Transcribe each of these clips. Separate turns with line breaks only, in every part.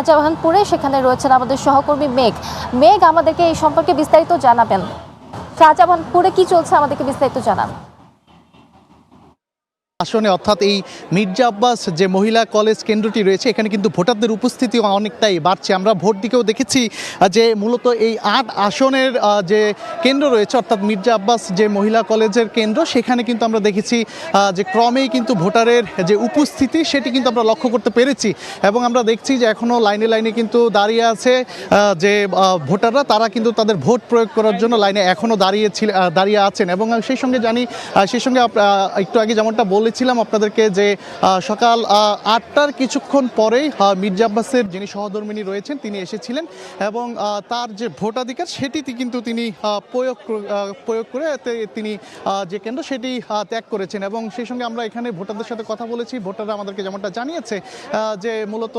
শাহজাহানপুরে, সেখানে রয়েছেন আমাদের সহকর্মী মেঘ। মেঘ, আমাদেরকে এই সম্পর্কে বিস্তারিত জানাবেন। শাহজাহানপুরে কি চলছে, আমাদেরকে বিস্তারিত জানান।
আসনে অর্থাৎ এই মির্জা আব্বাস যে মহিলা কলেজ কেন্দ্রটি রয়েছে, এখানে কিন্তু ভোটারদের উপস্থিতি অনেকটাই বাড়ছে। আমরা ভোট দিকেও দেখেছি যে মূলত এই ৮ আসনের যে কেন্দ্র রয়েছে, অর্থাৎ মির্জা আব্বাস যে মহিলা কলেজের কেন্দ্র, সেখানে কিন্তু আমরা দেখেছি যে ক্রমেই কিন্তু ভোটারের যে উপস্থিতি সেটি কিন্তু আমরা লক্ষ্য করতে পেরেছি। এবং আমরা দেখছি যে এখনও লাইনে লাইনে কিন্তু দাঁড়িয়ে আছে যে ভোটাররা, তারা কিন্তু তাদের ভোট প্রয়োগ করার জন্য লাইনে এখনও দাঁড়িয়ে আছেন। এবং সেই সঙ্গে একটু আগে যেমনটা বলেছিলাম আপনাদেরকে যে সকাল ৮টার কিছুক্ষণ পরেই মির্জা আব্বাসের যিনি সহধর্মিণী রয়েছেন তিনি এসেছিলেন এবং তার যে ভোটাধিকার সেটি কিন্তু তিনি প্রয়োগ করে তিনি যে কেন্দ্র সেটি ত্যাগ করেছেন। এবং সেই সঙ্গে আমরা এখানে ভোটারদের সাথে কথা বলেছি। ভোটাররা আমাদেরকে যেমনটা জানিয়েছে যে মূলত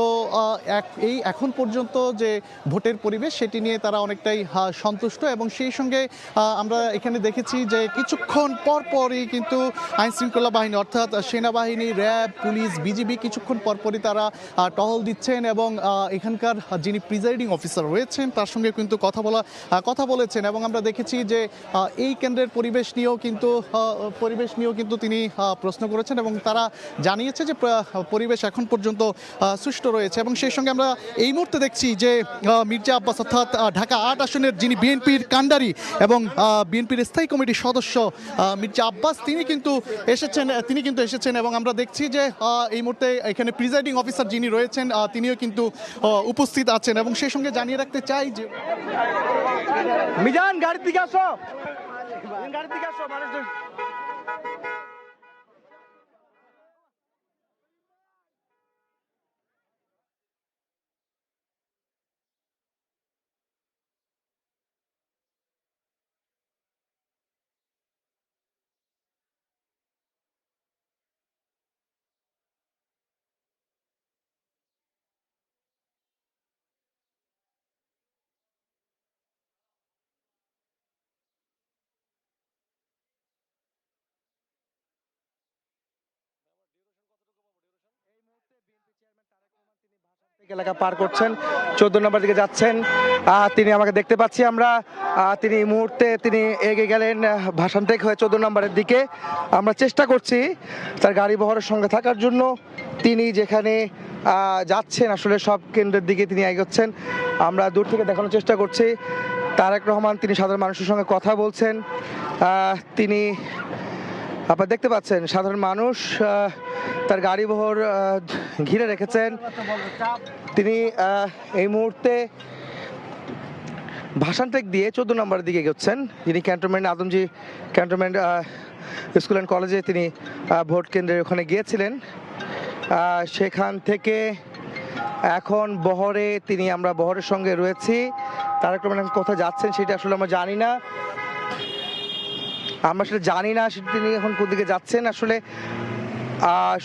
এখন পর্যন্ত যে ভোটের পরিবেশ সেটি নিয়ে তারা অনেকটাই সন্তুষ্ট। এবং সেই সঙ্গে আমরা এখানে দেখেছি যে কিছুক্ষণ পরপরই কিন্তু আইনশৃঙ্খলা বাহিনী অর্থাৎ সেনাবাহিনী, র্যাব, পুলিশ, বিজিবি কিছুক্ষণ পরপরই তারা টহল দিচ্ছেন এবং এখানকার যিনি প্রিজাইডিং অফিসার রয়েছেন তার সঙ্গে কিন্তু কথা বলেছেন। এবং আমরা দেখেছি যে এই কেন্দ্রের পরিবেশ নিয়েও কিন্তু তিনি প্রশ্ন করেছেন এবং তারা জানিয়েছে যে পরিবেশ এখন পর্যন্ত সুষ্ঠু রয়েছে। এবং সেই সঙ্গে আমরা এই মুহূর্তে দেখছি যে মির্জা আব্বাস অর্থাৎ ঢাকা ৮ আসনের যিনি বিএনপির কাণ্ডারি এবং বিএনপির স্থায়ী কমিটির সদস্য মির্জা আব্বাস তিনি কিন্তু এসেছেন এবং আমরা দেখছি যে এই মুহূর্তে এখানে প্রিজাইডিং অফিসার যিনি রয়েছেন তিনিও কিন্তু উপস্থিত আছেন। এবং সেই সঙ্গে জানিয়ে রাখতে চাই যে
মিজান গাড়ির দিকে আসো, মানুষ এলাকা পার করছেন, 14 নম্বর দিকে যাচ্ছেন। তিনি আমাকে দেখতে পাচ্ছি আমরা। তিনি এই মুহূর্তে তিনি এগিয়ে গেলেন ভাষান থেকে হয়ে 14 নম্বরের দিকে। আমরা চেষ্টা করছি তার গাড়ি বহরের সঙ্গে থাকার জন্য। তিনি যেখানে যাচ্ছেন আসলে সব কেন্দ্রের দিকে তিনি এগোচ্ছেন। আমরা দূর থেকে দেখানোর চেষ্টা করছি। তারেক রহমান তিনি সাধারণ মানুষের সঙ্গে কথা বলছেন। তিনি আপনারা দেখতে পাচ্ছেন সাধারণ মানুষ তার গাড়ি বহর ঘিরে রেখেছেন। তিনি এই মুহূর্তে ভাষানটেক দিয়ে 14 নম্বরের দিকে এগোচ্ছেন। যিনি cantonment Adamjee cantonment school and কলেজে তিনি ভোট কেন্দ্রের ওখানে গিয়েছিলেন। সেখান থেকে এখন আমরা বহরের সঙ্গে রয়েছি। তারেক রহমান এখন কোথায় যাচ্ছেন সেটা আসলে আমরা জানি না। তিনি এখন কোন দিকে যাচ্ছেন আসলে।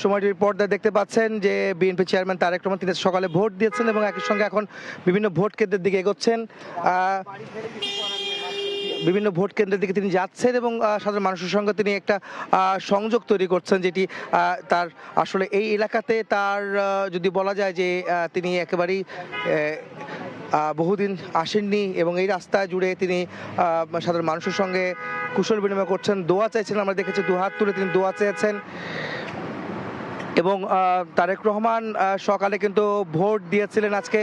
সময়টির পর্দায় দেখতে পাচ্ছেন যে বিএনপি চেয়ারম্যান তারেক রহমান তিনি সকালে ভোট দিয়েছেন এবং একই সঙ্গে এখন বিভিন্ন ভোট কেন্দ্রের দিকে এগোচ্ছেন। বিভিন্ন ভোট কেন্দ্রের দিকে তিনি যাচ্ছেন এবং সাধারণ মানুষের সঙ্গে তিনি একটা সংযোগ তৈরি করছেন, যেটি তার আসলে এই এলাকাতে তার যদি বলা যায় যে তিনি একেবারেই বহুদিন আসেননি এবং এই রাস্তা জুড়ে তিনি সাধারণ মানুষের সঙ্গে কুশল বিনিময় করছেন, দোয়া চাইছেন। আমরা দেখেছি দুহাত তুলে তিনি দোয়া চেয়েছেন। এবং তারেক রহমান সকালে কিন্তু ভোট দিয়েছিলেন আজকে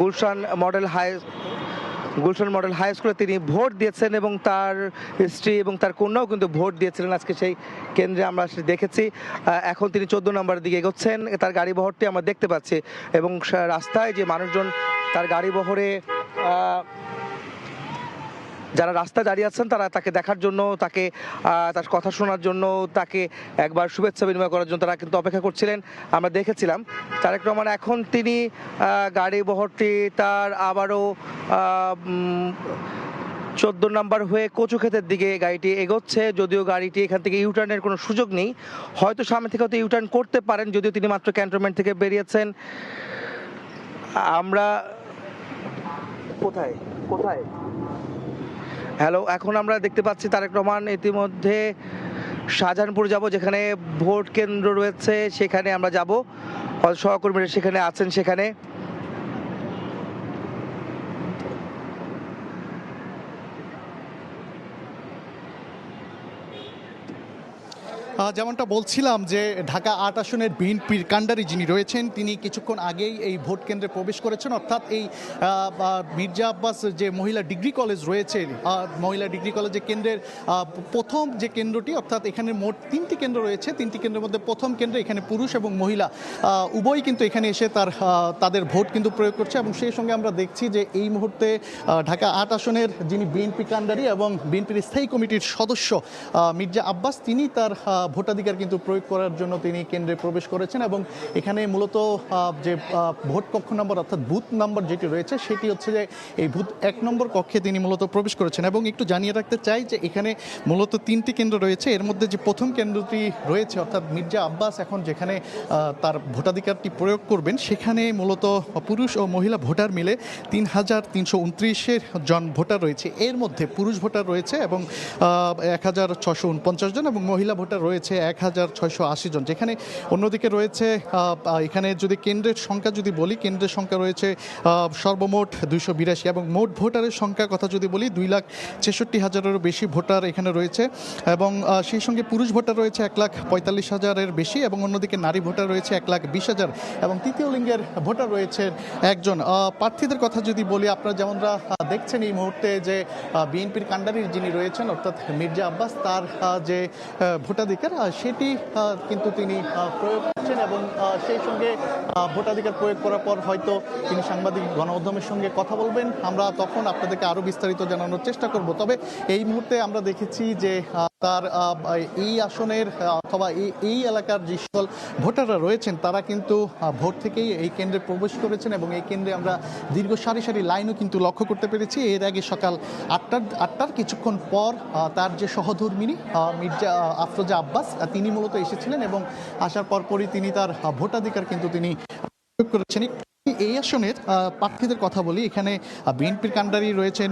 গুলশান মডেল হাই স্কুলে তিনি ভোট দিয়েছেন এবং তার স্ত্রী এবং তার কন্যাও কিন্তু ভোট দিয়েছিলেন আজকে সেই কেন্দ্রে আমরা দেখেছি। এখন তিনি 14 নম্বরের দিকে এগোচ্ছেন। তার গাড়ি বহরটি আমরা দেখতে পাচ্ছি এবং রাস্তায় যে মানুষজন তার গাড়ি বহরে যারা রাস্তায় দাঁড়িয়ে আছেন তারা তাকে দেখার জন্য, তার কথা শোনার জন্য, তাকে একবার শুভেচ্ছা বিনিময় করার জন্য তারা কিন্তু অপেক্ষা করছিলেন। আমরা দেখেছিলাম তারেক রহমান এখন তিনি গাড়ি বহরটি তার আবারও 14 নম্বর হয়ে কচুক্ষেতের দিকে গাড়িটি এগোচ্ছে। যদিও গাড়িটি এখান থেকে ইউটার্নের কোনো সুযোগ নেই, হয়তো সামনে থেকে হয়তো ইউটার্ন করতে পারেন, যদিও তিনি মাত্র ক্যান্টনমেন্ট থেকে বেরিয়েছেন। আমরা কোথায় হ্যালো, এখন আমরা দেখতে পাচ্ছি তারেক রহমান ইতিমধ্যে শাহজাহানপুর যাব, যেখানে ভোট কেন্দ্র রয়েছে সেখানে আমরা যাব। সহকর্মীরা সেখানে আছেন সেখানে।
যেমনটা বলছিলাম যে ঢাকা ৮ আসনের বিএনপির কাণ্ডারি যিনি রয়েছেন তিনি কিছুক্ষণ আগেই এই ভোট কেন্দ্রে প্রবেশ করেছেন, অর্থাৎ এই মির্জা আব্বাস যে মহিলা ডিগ্রি কলেজ রয়েছে, মহিলা ডিগ্রি কলেজের কেন্দ্রের প্রথম যে কেন্দ্রটি, অর্থাৎ এখানে মোট 3টি কেন্দ্র রয়েছে। 3টি কেন্দ্রের মধ্যে প্রথম কেন্দ্রে এখানে পুরুষ এবং মহিলা উভয়ই কিন্তু এখানে এসে তাদের ভোট কিন্তু প্রয়োগ করছে। এবং সেই সঙ্গে আমরা দেখছি যে এই মুহূর্তে ঢাকা ৮ আসনের যিনি বিএনপি কাণ্ডারি এবং বিএনপির স্থায়ী কমিটির সদস্য মির্জা আব্বাস, তিনি তার ভোটাধিকার কিন্তু প্রয়োগ করার জন্য তিনি কেন্দ্রে প্রবেশ করেছেন। এবং এখানে মূলত যে ভোট কক্ষ নম্বর অর্থাৎ বুথ নম্বর যেটি রয়েছে সেটি হচ্ছে যে এই বুথ 1 নম্বর কক্ষে তিনি মূলত প্রবেশ করেছেন। এবং একটু জানিয়ে রাখতে চাই যে এখানে মূলত 3টি কেন্দ্র রয়েছে। এর মধ্যে যে প্রথম কেন্দ্রটি রয়েছে অর্থাৎ মির্জা আব্বাস এখন যেখানে তার ভোটাধিকারটি প্রয়োগ করবেন, সেখানে মূলত পুরুষ ও মহিলা ভোটার মিলে ৩,৩২৯ জন ভোটার রয়েছে। এর মধ্যে পুরুষ ভোটার রয়েছে এবং ১,৬৪৯ জন এবং মহিলা ভোটার রয়েছে ১,৬৮০ জন। যেখানে অন্যদিকে রয়েছে এখানে যদি কেন্দ্রের সংখ্যা যদি বলি, কেন্দ্রের সংখ্যা রয়েছে সর্বমোট ২৮২ এবং মোট ভোটারের সংখ্যার কথা যদি বলি ২,৬৬,০০০-এরও বেশি ভোটার এখানে রয়েছে। এবং সেই সঙ্গে পুরুষ ভোটার রয়েছে ১,৪৫,০০০-এর বেশি এবং অন্যদিকে নারী ভোটার রয়েছে ১,২০,০০০ এবং তৃতীয় লিঙ্গের ভোটার রয়েছে একজন। প্রার্থীদের কথা যদি বলি, আপনারা যেমনরা দেখছেন এই মুহূর্তে যে বিএনপির কাণ্ডারি যিনি রয়েছেন অর্থাৎ মির্জা আব্বাস, তার যে ভোটাধিকার সেটি কিন্তু তিনি প্রয়োগ করছেন এবং সেই সঙ্গে ভোটাধিকার প্রয়োগ করার পর হয়তো তিনি সাংবাদিক গণমাধ্যমের সঙ্গে কথা বলবেন। আমরা তখন আপনাদেরকে আরও বিস্তারিত জানানোর চেষ্টা করব। তবে এই মুহূর্তে আমরা দেখেছি যে তার এই আসনের অথবা এই এলাকার যে সকল ভোটাররা রয়েছেন তারা কিন্তু ভোট থেকেই এই কেন্দ্রে প্রবেশ করেছেন এবং এই কেন্দ্রে আমরা দীর্ঘ সারি সারি লাইনও কিন্তু লক্ষ্য করতে পেরেছি। এর আগে সকাল ৮টার কিছুক্ষণ পর তার যে সহধর্মিনী মির্জা আফরোজা আব্বাস তিনি মূলত এসেছিলেন এবং আসার পরপরই তিনি তার ভোটাধিকার কিন্তু তিনি প্রয়োগ করেছেন। এই আসনের প্রার্থীদের কথা বলি, এখানে বিএনপির কাণ্ডারি রয়েছেন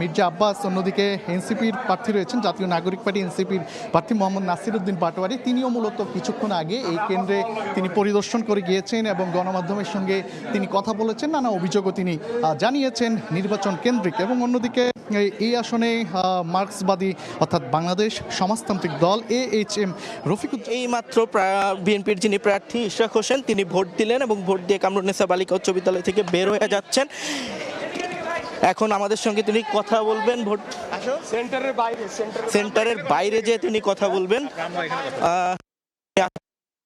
মির্জা আব্বাস, অন্যদিকে এনসিপির প্রার্থী রয়েছেন জাতীয় নাগরিক পার্টি এনসিপির প্রার্থী মোহাম্মদ নাসিরউদ্দিন পাটোয়ারি। তিনিও মূলত কিছুক্ষণ আগে এই কেন্দ্রে তিনি পরিদর্শন করে গিয়েছেন এবং গণমাধ্যমের সঙ্গে তিনি কথা বলেছেন, নানা অভিযোগও তিনি জানিয়েছেন নির্বাচন কেন্দ্রিক। এবং অন্যদিকে এই আসনে মার্ক্সবাদী অর্থাৎ বাংলাদেশ সমাজতান্ত্রিক দল AHM রফিকুল
এই মাত্র বিএনপির যিনি প্রার্থী ইশরাক হোসেন তিনি ভোট দিলেন এবং ভোট দিয়ে কামরুন্নেসা বালিকা উচ্চ বিদ্যালয় থেকে বের হয়ে যাচ্ছেন। এখন আমাদের সঙ্গে তিনি কথা বলবেন ভোট সেন্টারের বাইরে যে তিনি কথা বলবেন।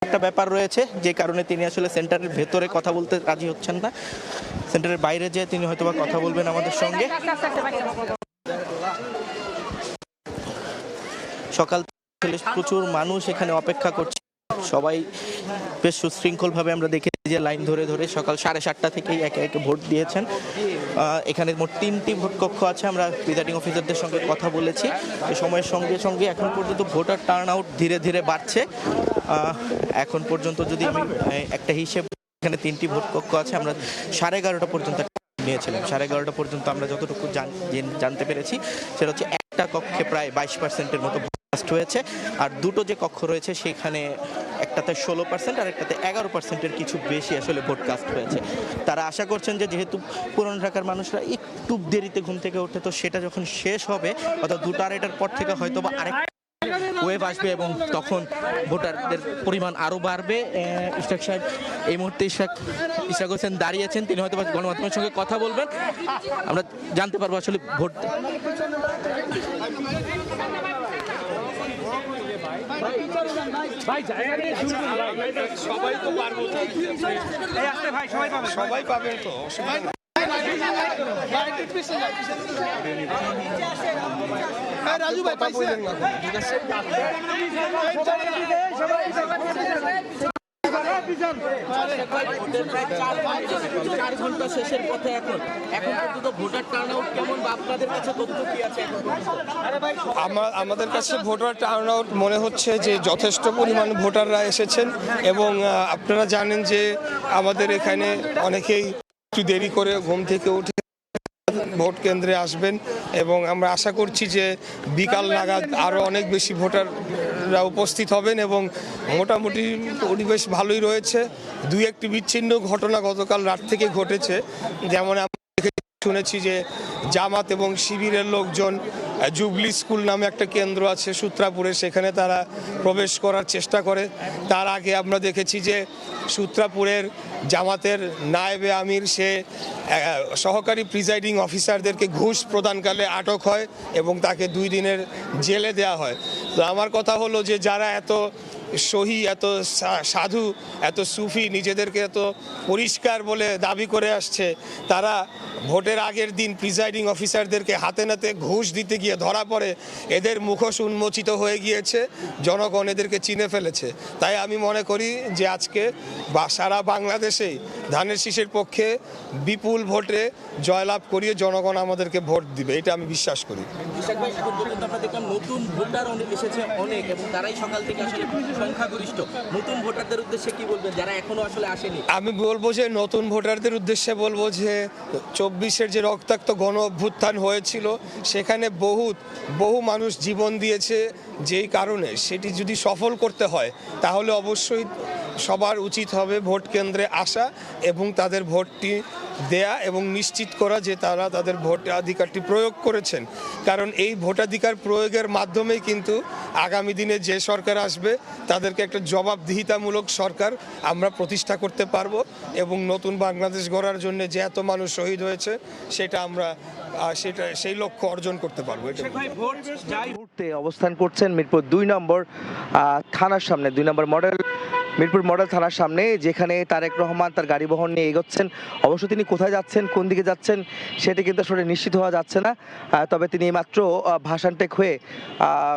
একটা ব্যাপার রয়েছে যে কারণে তিনি আসলে সেন্টারের ভেতরে কথা বলতে রাজি হচ্ছেন না, সেন্টারের বাইরে যে তিনি হয়তোবা কথা বলবেন আমাদের সঙ্গে। সকাল থেকে প্রচুর মানুষ এখানে অপেক্ষা করছে, সবাই বেশ সুশৃঙ্খলভাবে আমরা দেখেছি যে লাইন ধরে ধরে সকাল 7:30 থেকেই একে একে ভোট দিয়েছেন। এখানে মোট 3টি ভোট কক্ষ আছে। আমরা প্রিজাইডিং অফিসারদের সঙ্গে কথা বলেছি, এই সময়ের সঙ্গে সঙ্গে এখন পর্যন্ত ভোটার টার্ন আউট ধীরে ধীরে বাড়ছে। এখন পর্যন্ত যদি আমি একটা হিসেব, এখানে 3টি ভোট কক্ষ আছে, আমরা 11:30 পর্যন্ত নিয়েছিলাম। 11:30 পর্যন্ত আমরা যতটুকু জানতে পেরেছি সেটা হচ্ছে একটা কক্ষে প্রায় 22%-এর মতো কাস্ট হয়েছে, আর দুটো যে কক্ষ রয়েছে সেখানে একটাতে 16% আর একটাতে 11%-এর কিছু বেশি আসলে ভোট কাস্ট হয়েছে। তারা আশা করছেন যে যেহেতু পুরান ঢাকার মানুষরা একটু দেরিতে ঘুম থেকে ওঠে, তো সেটা যখন শেষ হবে অর্থাৎ 2:30টার পর থেকে হয়তো বা আরেক ওয়েভ আসবে এবং তখন ভোটারদের পরিমাণ আরও বাড়বে। ইশরাক সাহেব এই মুহূর্তে ইশরাক হোসেন দাঁড়িয়েছেন, তিনি হয়তো গণমাধ্যমের সঙ্গে কথা বলবেন, আমরা জানতে পারবো আসলে ভোট।
সবাই পাবে তো রাজু ভাই পাইছেন না, ঠিক আছে।
শেষের পথে এখন পর্যন্ত ভোটার টার্নআউট কেমন বা আপনাদের কাছে তথ্য কি আছে?
আমাদের কাছে ভোটার টার্নআউট মনে হচ্ছে যে যথেষ্ট পরিমাণ ভোটাররা এসেছেন এবং আপনারা জানেন যে আমাদের এখানে অনেকেই একটু দেরি করে ঘুম থেকে উঠে ভোট কেন্দ্রে আসবেন এবং আমরা আশা করছি যে বিকাল নাগাদ আরও অনেক বেশি ভোটার ভোটাররা উপস্থিত হবেন এবং মোটামুটি পরিবেশ ভালোই রয়েছে। দুই একটি বিচ্ছিন্ন ঘটনা গতকাল রাত থেকে ঘটেছে, যেমন আমরা শুনেছি যে জামাত এবং শিবিরের লোকজন জুবলি স্কুল নামে একটা কেন্দ্র আছে সূত্রাপুরে, সেখানে তারা প্রবেশ করার চেষ্টা করে। তার আগে আমরা দেখেছি যে সূত্রাপুরের জামাতের নায়েবে আমির সে সহকারী প্রিজাইডিং অফিসারদেরকে ঘুষ প্রদানকালে আটক হয় এবং তাকে 2 দিনের জেলে দেওয়া হয়। তো আমার কথা হলো যে যারা এত সহি, এত সাধু, এত সুফি, নিজেদেরকে এত পরিষ্কার বলে দাবি করে আসছে, তারা ভোটের আগের দিন প্রিজাইডিং অফিসারদেরকে হাতে নাতে ঘুষ দিতে গিয়ে ধরা পড়ে। এদের মুখোশ উন্মোচিত হয়ে গিয়েছে, জনগণ এদেরকে চিনে ফেলেছে। তাই আমি মনে করি যে আজকে সারা বাংলাদেশেই ধানের শীষের পক্ষে বিপুল ভোটে জয়লাভ করিয়ে জনগণ আমাদেরকে ভোট দিবে, এটা আমি বিশ্বাস করি।
নতুন ভোটার এসেছে অনেক এবং তারাই সকাল থেকে আসলে সংখ্যাগরিষ্ঠ। নতুন ভোটারদের উদ্দেশ্যে কি বলবেন যারা এখনো আসলে আসেনি?
আমি বলবো যে নতুন ভোটারদের উদ্দেশ্যে বলবো যে 24-এর যে রক্তাক্ত গণ অভ্যুত্থান হয়েছিল সেখানে বহু মানুষ জীবন দিয়েছে, যেই কারণে সেটি যদি সফল করতে হয় তাহলে অবশ্যই সবার উচিত হবে ভোট কেন্দ্রে আসা এবং তাদের ভোটটি দেয়া এবং নিশ্চিত করা যে তারা তাদের ভোটাধিকারটি প্রয়োগ করেছেন। কারণ এই ভোটাধিকার প্রয়োগের মাধ্যমেই কিন্তু আগামী দিনে যে সরকার আসবে তাদেরকে একটা জবাবদিহিতামূলক সরকার আমরা প্রতিষ্ঠা করতে পারবো এবং নতুন বাংলাদেশ গড়ার জন্য যে এত মানুষ শহীদ হয়েছে সেটা আমরা সেই লক্ষ্য অর্জন করতে পারবো।
মুহূর্তে অবস্থান করছেন মিরপুর 2 নম্বর থানার সামনে, 2 নম্বর মিরপুর মডেল থানার সামনে, যেখানে তারেক রহমান তার গাড়ি বহন নিয়ে এগোচ্ছেন। অবশ্য তিনি কোথায় যাচ্ছেন, কোন দিকে যাচ্ছেন সেটি কিন্তু আসলে নিশ্চিত হওয়া যাচ্ছে না। তবে তিনি মাত্র ভাসানটেক হয়ে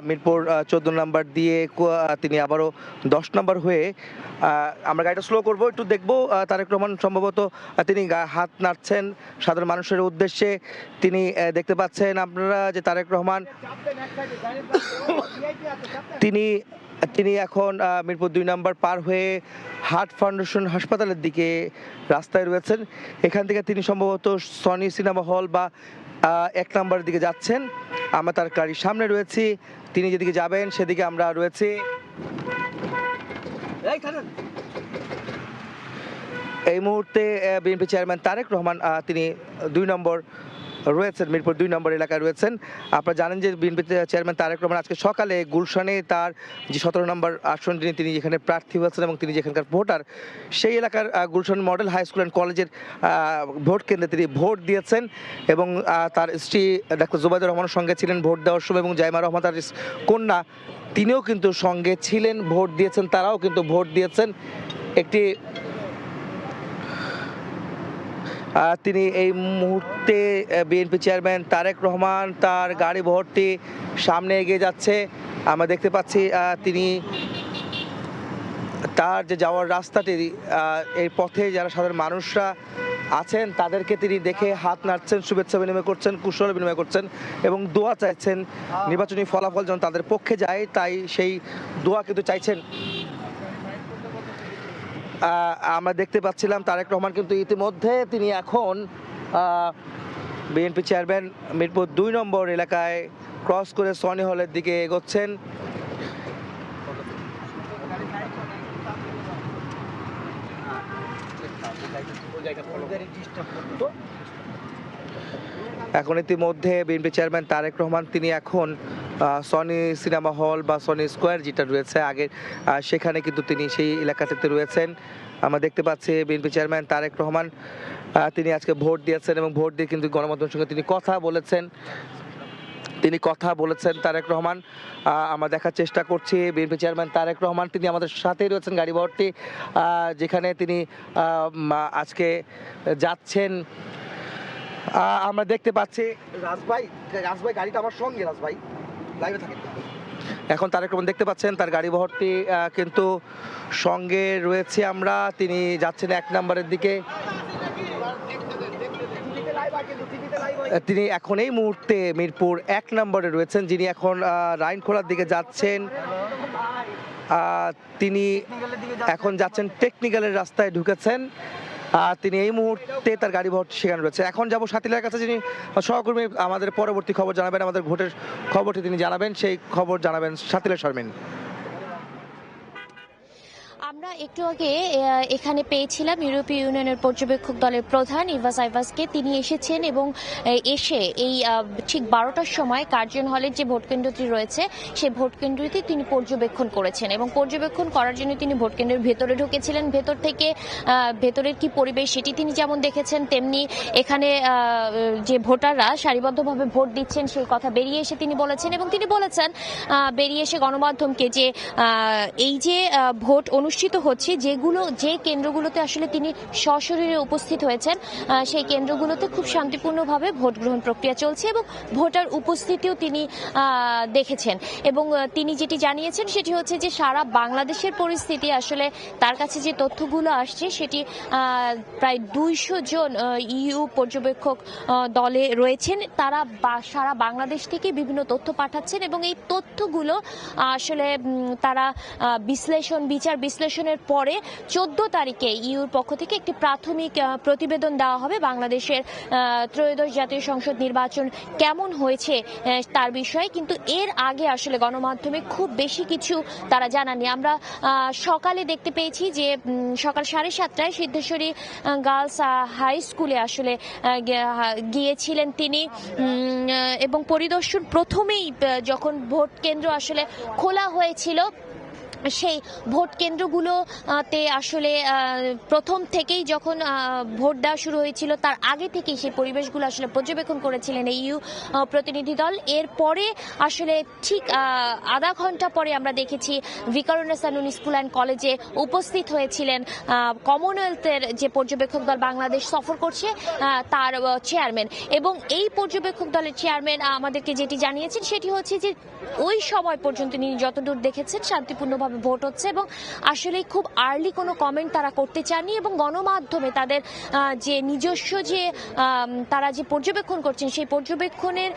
মিরপুর 14 নম্বর দিয়ে তিনি আবারও 10 নম্বর হয়ে, আমরা গাড়িটা স্লো করব, একটু দেখব। তারেক রহমান সম্ভবত তিনি হাত নাড়ছেন সাধারণ মানুষের উদ্দেশ্যে। তিনি দেখতে পাচ্ছেন আপনারা যে তারেক রহমান তিনি এখন মিরপুর 2 নম্বর পার হয়ে হার্ট ফাউন্ডেশন হাসপাতালের দিকে রাস্তায় রয়েছেন। এখান থেকে তিনি সম্ভবত সনি সিনেমা হল বা 1 নম্বরের দিকে যাচ্ছেন। আমরা তার গাড়ির সামনে রয়েছি, তিনি যেদিকে যাবেন সেদিকে আমরা রয়েছি। এই মুহূর্তে বিএনপি চেয়ারম্যান তারেক রহমান তিনি 2 নম্বর রয়েছেন, মিরপুর 2 নম্বর এলাকায় রয়েছেন। আপনারা জানেন যে বিএনপি চেয়ারম্যান তারেক রহমান আজকে সকালে গুলশানে তার যে 17 নম্বর আসন তিনি এখানে প্রার্থী হয়েছেন এবং তিনি যেখানকার ভোটার, সেই এলাকার Gulshan model high school and কলেজের ভোট কেন্দ্রে তিনি ভোট দিয়েছেন এবং তার স্ত্রী ডাক্তার জুবাইদুর রহমানের সঙ্গে ছিলেন ভোট দেওয়ার সময় এবং জাইমা রহমান তার কন্যা তিনিও কিন্তু সঙ্গে ছিলেন, ভোট দিয়েছেন, তারাও কিন্তু ভোট দিয়েছেন। তিনি এই মুহূর্তে বিএনপি চেয়ারম্যান তারেক রহমান তার গাড়ি ভর্তি সামনে এগিয়ে যাচ্ছে। আমরা দেখতে পাচ্ছি তিনি তার যে যাওয়ার রাস্তাটি, এই পথে যারা সাধারণ মানুষরা আছেন তাদেরকে তিনি দেখে হাত নাড়ছেন, শুভেচ্ছা বিনিময় করছেন, কুশল বিনিময় করছেন এবং দোয়া চাইছেন নির্বাচনী ফলাফল যেন তাদের পক্ষে যায়, তাই সেই দোয়া কিন্তু চাইছেন। আমরা দেখতে পাচ্ছিলাম তারেক রহমান কিন্তু ইতিমধ্যে তিনি এখন বিএনপি চেয়ারম্যান মিরপুর 2 নম্বর এলাকায় ক্রস করে সনি হলের দিকে এগোচ্ছেন। এখন ইতিমধ্যে বিএনপি চেয়ারম্যান তারেক রহমান তিনি এখন সনি সিনেমা হল বা সনি স্কোয়ার যেটা রয়েছে আগে, সেখানে কিন্তু তিনি সেই এলাকাতে রয়েছেন। আমরা দেখতে পাচ্ছি বিএনপি চেয়ারম্যান তারেক রহমান তিনি আজকে ভোট দিয়েছেন এবং ভোট দিয়ে কিন্তু গণমাধ্যমের সঙ্গে তিনি কথা বলেছেন তারেক রহমান। আমরা দেখার চেষ্টা করছি বিএনপি চেয়ারম্যান তারেক রহমান তিনি আমাদের সাথেই রয়েছেন গাড়ি ভর্তি, যেখানে তিনি আজকে যাচ্ছেন। আমরা দেখতে পাচ্ছি রাজভাই গাড়িটা আমার সঙ্গে, রাজভাই লাইভে থাকেন। এখন তারেক রহমান দেখতে পাচ্ছেন তার গাড়ি ভর্তি কিন্তু সঙ্গে রয়েছে আমরা, তিনি যাচ্ছেন 1 নম্বরের দিকে। তিনি এখন এই মুহূর্তে মিরপুর 1 নম্বরে রয়েছেন, যিনি এখন রাইনখোলার দিকে যাচ্ছেন। তিনি এখন যাচ্ছেন টেকনিক্যালের রাস্তায় ঢুকেছেন। তিনি এই মুহূর্তে তার গাড়ি ভোট সেখানে রয়েছে। এখন যাব সাথীলার কাছে, যিনি সহকর্মী আমাদের পরবর্তী খবর জানাবেন, আমাদের ভোটের খবরটি তিনি জানাবেন, সেই খবর জানাবেন সাথীলা শর্মিন।
আমরা একটু আগে এখানে পেয়েছিলাম ইউরোপীয় ইউনিয়নের পর্যবেক্ষক দলের প্রধান ইভাস আইভাসকে। তিনি এসেছেন এবং এসে এই ঠিক 12টার সময় কার্জন হলের যে ভোট কেন্দ্রটি রয়েছে সেই ভোট কেন্দ্রটি তিনি পর্যবেক্ষণ করেছেন এবং পর্যবেক্ষণ করার জন্য তিনি ভোট কেন্দ্রের ভেতরে ঢুকেছিলেন। ভেতর থেকে ভেতরের কি পরিবেশ সেটি তিনি যেমন দেখেছেন, তেমনি এখানে যে ভোটাররা সারিবদ্ধভাবে ভোট দিচ্ছেন সেই কথা বেরিয়ে এসে তিনি বলেছেন এবং তিনি বলেছেন বেরিয়ে এসে গণমাধ্যমকে যে এই যে ভোট অনুষ্ঠিত হচ্ছে যে কেন্দ্রগুলোতে আসলে তিনি সশরীরে উপস্থিত হয়েছেন সেই কেন্দ্রগুলোতে খুব শান্তিপূর্ণভাবে ভোট গ্রহণ প্রক্রিয়া চলছে এবং ভোটার উপস্থিতিও তিনি দেখেছেন এবং তিনি যেটি জানিয়েছেন সেটি হচ্ছে যে সারা বাংলাদেশের পরিস্থিতি আসলে তার কাছে যে তথ্যগুলো আসছে সেটি প্রায় 200 জন ইউ পর্যবেক্ষক দলে রয়েছেন। তারা সারা বাংলাদেশ থেকে বিভিন্ন তথ্য পাঠাচ্ছেন এবং এই তথ্যগুলো আসলে তারা বিচার বিশ্লেষণের পরে 14 তারিখে ইউর পক্ষ থেকে একটি প্রাথমিক প্রতিবেদন দেওয়া হবে বাংলাদেশের ত্রয়োদশ জাতীয় সংসদ নির্বাচন কেমন হয়েছে তার বিষয়ে। কিন্তু এর আগে আসলে গণমাধ্যমে খুব বেশি কিছু তারা জানাননি। আমরা সকালে দেখতে পেয়েছি যে সকাল 7:30টায় সিদ্ধেশ্বরী গার্লস হাই স্কুলে আসলে গিয়েছিলেন তিনি এবং পরিদর্শন প্রথমেই যখন ভোট কেন্দ্র আসলে খোলা হয়েছিল সেই ভোট কেন্দ্রগুলোতে আসলে প্রথম থেকেই যখন ভোট দেওয়া শুরু হয়েছিল তার আগে থেকেই সেই পরিবেশগুলো আসলে পর্যবেক্ষণ করেছিলেন এই ইউ প্রতিনিধি দল। এরপরে আসলে ঠিক আধা ঘন্টা পরে আমরা দেখেছি ভিকারুন্নেসা নূন স্কুল অ্যান্ড কলেজে উপস্থিত হয়েছিলেন কমনওয়েলথের যে পর্যবেক্ষক দল বাংলাদেশ সফর করছে তার চেয়ারম্যান এবং এই পর্যবেক্ষক দলের চেয়ারম্যান আমাদেরকে যেটি জানিয়েছেন সেটি হচ্ছে যে ওই সময় পর্যন্ত তিনি যতদূর দেখেছেন শান্তিপূর্ণভাবে ভোট হচ্ছে এবং আসলে খুব আর্লি কোনো কমেন্ট তারা করতে চাননি এবং গণমাধ্যমে তাদের যে নিজস্ব যে তারা যে পর্যবেক্ষণ করছেন সেই পর্যবেক্ষণের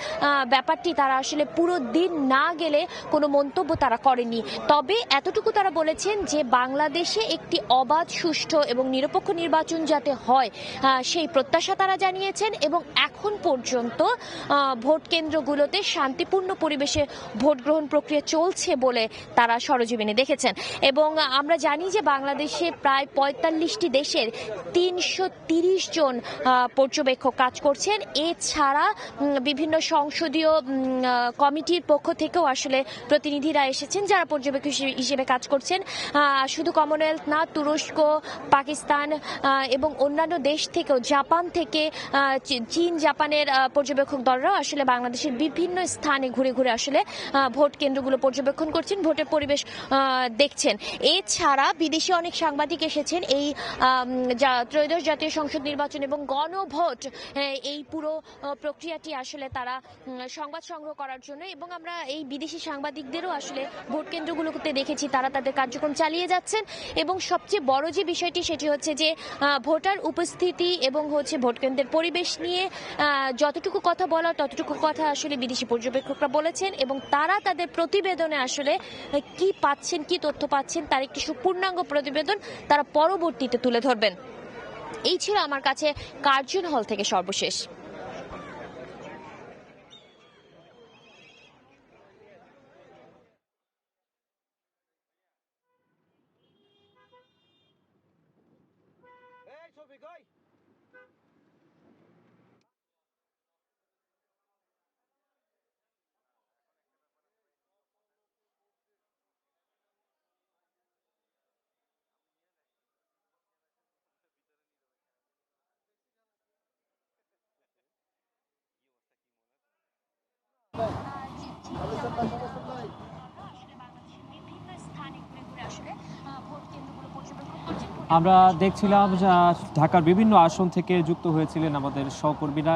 ব্যাপারটি তারা আসলে পুরো দিন না গেলে কোনো মন্তব্য তারা করেনি। তবে এতটুকু তারা বলেছেন যে বাংলাদেশে একটি অবাধ, সুষ্ঠু এবং নিরপেক্ষ নির্বাচন যাতে হয় সেই প্রত্যাশা তারা জানিয়েছেন এবং এখন পর্যন্ত ভোট কেন্দ্রগুলোতে শান্তিপূর্ণ পরিবেশে ভোট গ্রহণ প্রক্রিয়া চলছে বলে তারা সরজমিনে দেখেছেন। এবং আমরা জানি যে বাংলাদেশে প্রায় 45টি দেশের 330 জন পর্যবেক্ষক কাজ করছেন। এছাড়া বিভিন্ন সংসদীয় কমিটির পক্ষ থেকেও আসলে প্রতিনিধিরা এসেছেন যারা পর্যবেক্ষক হিসেবে কাজ করছেন। শুধু কমনওয়েলথ না, তুরস্ক, পাকিস্তান এবং অন্যান্য দেশ থেকেও, জাপান থেকে, চীন, জাপানের পর্যবেক্ষক দলরাও আসলে বাংলাদেশের বিভিন্ন স্থানে ঘুরে ঘুরে আসলে ভোট কেন্দ্রগুলো পর্যবেক্ষণ করছেন, ভোটের পরিবেশ দেখছেন। এছাড়া বিদেশি অনেক সাংবাদিক এসেছেন এই ত্রয়োদশ জাতীয় সংসদ নির্বাচন এবং গণভোট এই পুরো প্রক্রিয়াটি আসলে তারা সংবাদ সংগ্রহ করার জন্য এবং আমরা এই বিদেশি সাংবাদিকদেরও আসলে ভোট কেন্দ্রগুলোতে দেখেছি তারা তাদের কার্যক্রম চালিয়ে যাচ্ছেন। এবং সবচেয়ে বড় যে বিষয়টি সেটি হচ্ছে যে ভোটার উপস্থিতি এবং হচ্ছে ভোট কেন্দ্রের পরিবেশ নিয়ে যতটুকু কথা বলা ততটুকু কথা আসলে বিদেশি পর্যবেক্ষকরা বলেছেন এবং তারা তাদের প্রতিবেদনে আসলে কি পাচ্ছেন, কি তথ্য পাচ্ছেন তার একটি পূর্ণাঙ্গ প্রতিবেদন তারা পরবর্তীতে তুলে ধরবেন। এই ছিল আমার কাছে কার্জন হল থেকে সর্বশেষ।
আমরা দেখছিলাম ঢাকার বিভিন্ন আসন থেকে যুক্ত হয়েছিলেন আমাদের সহকর্মীরা।